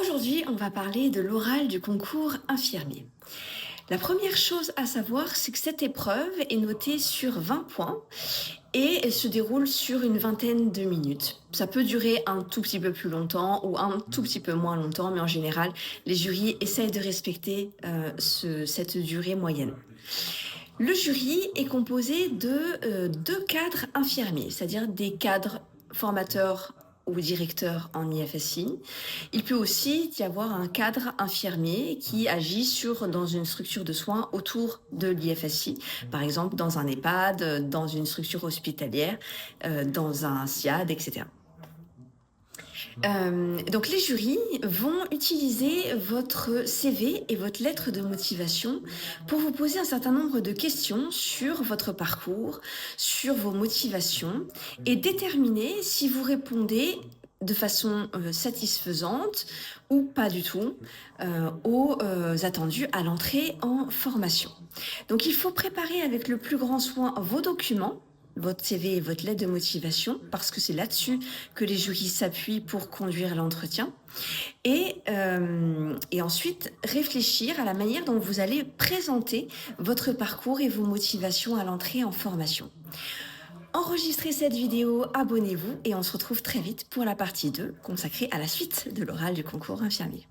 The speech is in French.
Aujourd'hui, on va parler de l'oral du concours infirmier. La première chose à savoir, c'est que cette épreuve est notée sur 20 points et elle se déroule sur une vingtaine de minutes. Ça peut durer un tout petit peu plus longtemps ou un tout petit peu moins longtemps, mais en général, les jurys essayent de respecter cette durée moyenne. Le jury est composé de deux cadres infirmiers, c'est-à-dire des cadres formateurs ou directeurs en IFSI. Il peut aussi y avoir un cadre infirmier qui agit dans une structure de soins autour de l'IFSI, par exemple dans un EHPAD, dans une structure hospitalière, dans un SIAD, etc. Donc les jurys vont utiliser votre CV et votre lettre de motivation pour vous poser un certain nombre de questions sur votre parcours, sur vos motivations et déterminer si vous répondez de façon satisfaisante ou pas du tout aux attendus à l'entrée en formation. Donc il faut préparer avec le plus grand soin vos documents, votre CV et votre lettre de motivation, parce que c'est là-dessus que les jurys s'appuient pour conduire l'entretien. Et ensuite, réfléchir à la manière dont vous allez présenter votre parcours et vos motivations à l'entrée en formation. Enregistrez cette vidéo, abonnez-vous et on se retrouve très vite pour la partie 2 consacrée à la suite de l'oral du concours infirmier.